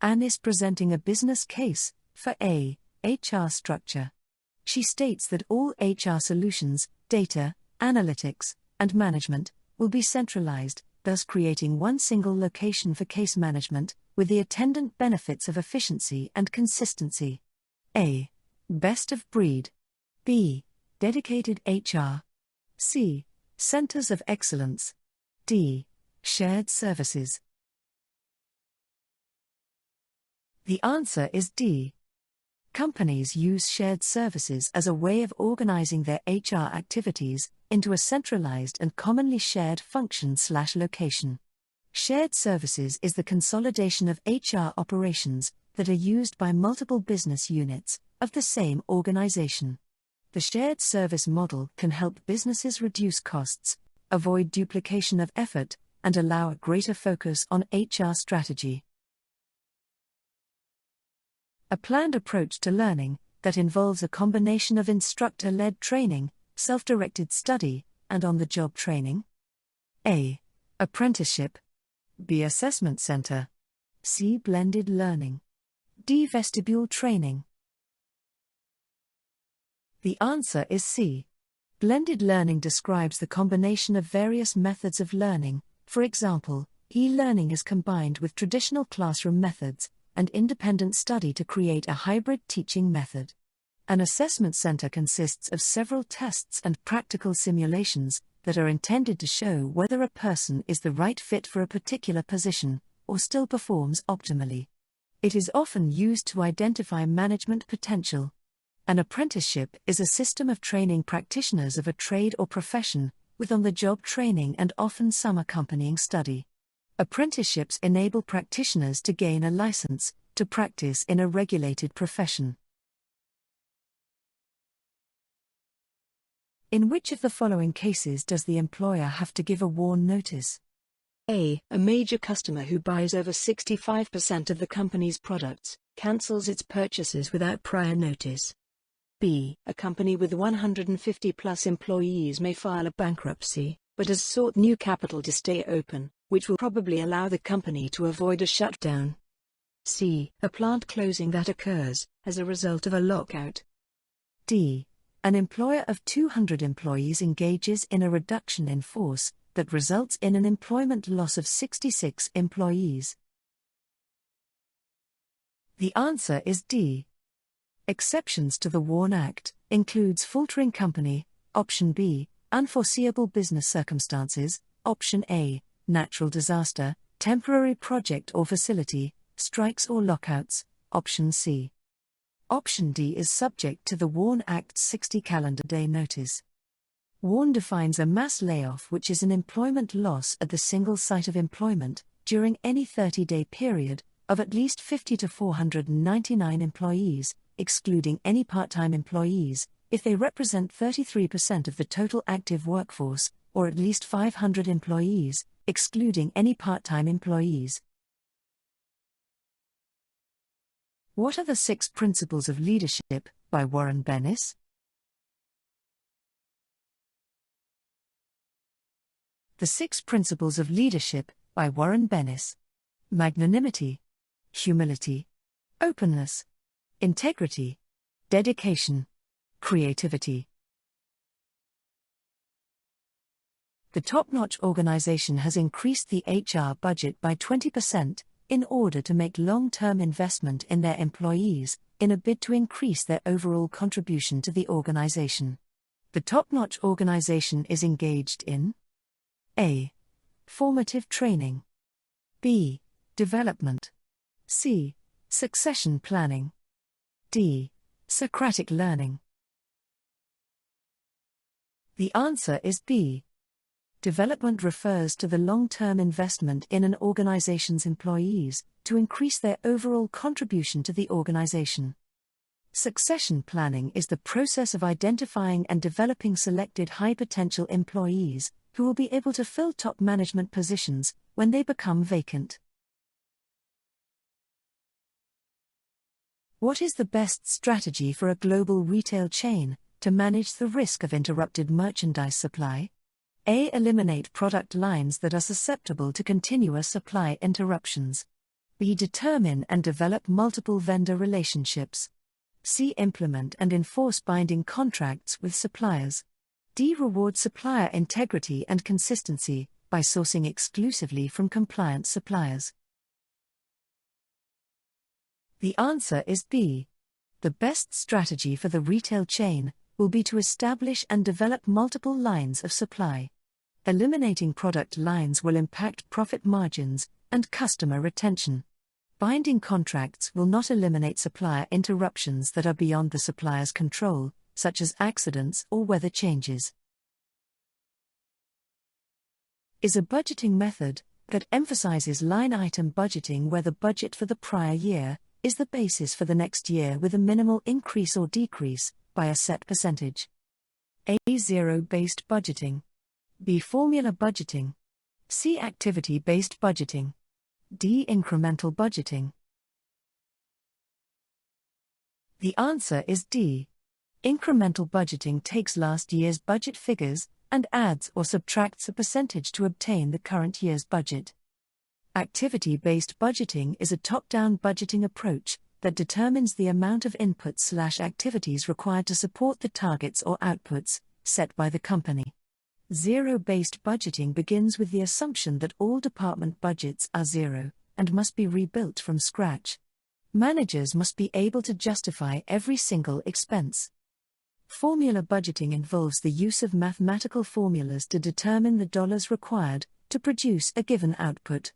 Anne is presenting a business case for a HR structure. She states that all HR solutions, data, analytics, and management will be centralized, thus creating one single location for case management, with the attendant benefits of efficiency and consistency. A. Best of breed. B. Dedicated HR. C. Centers of excellence. D. Shared services. The answer is D. Companies use shared services as a way of organizing their HR activities into a centralized and commonly shared function/location. Shared services is the consolidation of HR operations that are used by multiple business units of the same organization. The shared service model can help businesses reduce costs, avoid duplication of effort, and allow a greater focus on HR strategy. A planned approach to learning that involves a combination of instructor-led training, self-directed study, and on-the-job training. A. Apprenticeship. B. Assessment center. C. Blended learning. D. Vestibule training. The answer is C. Blended learning describes the combination of various methods of learning. For example, e-learning is combined with traditional classroom methods and independent study to create a hybrid teaching method. An assessment center consists of several tests and practical simulations that are intended to show whether a person is the right fit for a particular position, or still performs optimally. It is often used to identify management potential. An apprenticeship is a system of training practitioners of a trade or profession, with on-the-job training and often some accompanying study. Apprenticeships enable practitioners to gain a license to practice in a regulated profession. In which of the following cases does the employer have to give a WARN notice? A. A major customer who buys over 65% of the company's products, cancels its purchases without prior notice. B. A company with 150-plus employees may file a bankruptcy, but has sought new capital to stay open, which will probably allow the company to avoid a shutdown. C. A plant closing that occurs as a result of a lockout. D. An employer of 200 employees engages in a reduction in force that results in an employment loss of 66 employees. The answer is D. Exceptions to the WARN Act includes faltering company, option B, unforeseeable business circumstances, option A, natural disaster, temporary project or facility, strikes or lockouts, option C. Option D is subject to the WARN Act's 60 calendar day notice. WARN defines a mass layoff, which is an employment loss at the single site of employment during any 30-day period of at least 50 to 499 employees, excluding any part-time employees, if they represent 33% of the total active workforce, or at least 500 employees, excluding any part-time employees. What are the 6 Principles of Leadership, by Warren Bennis? The 6 Principles of Leadership, by Warren Bennis. Magnanimity, humility, openness, integrity, dedication, creativity. The top-notch organization has increased the HR budget by 20% in order to make long-term investment in their employees, in a bid to increase their overall contribution to the organization. The top-notch organization is engaged in A. Formative training. B. Development. C. Succession planning. D. Socratic learning. The answer is B. Development refers to the long-term investment in an organization's employees to increase their overall contribution to the organization. Succession planning is the process of identifying and developing selected high-potential employees who will be able to fill top management positions when they become vacant. What is the best strategy for a global retail chain to manage the risk of interrupted merchandise supply? A. Eliminate product lines that are susceptible to continuous supply interruptions. B. Determine and develop multiple vendor relationships. C. Implement and enforce binding contracts with suppliers. D. Reward supplier integrity and consistency by sourcing exclusively from compliant suppliers. The answer is B. The best strategy for the retail chain will be to establish and develop multiple lines of supply. Eliminating product lines will impact profit margins and customer retention. Binding contracts will not eliminate supplier interruptions that are beyond the supplier's control, such as accidents or weather changes. Is a budgeting method that emphasizes line item budgeting where the budget for the prior year is the basis for the next year with a minimal increase or decrease by a set percentage. A. Zero-based budgeting. B. Formula budgeting. C. Activity-based budgeting. D. Incremental budgeting. The answer is D. Incremental budgeting takes last year's budget figures and adds or subtracts a percentage to obtain the current year's budget. Activity-based budgeting is a top-down budgeting approach that determines the amount of inputs/activities required to support the targets or outputs set by the company. Zero-based budgeting begins with the assumption that all department budgets are zero and must be rebuilt from scratch. Managers must be able to justify every single expense. Formula budgeting involves the use of mathematical formulas to determine the dollars required to produce a given output.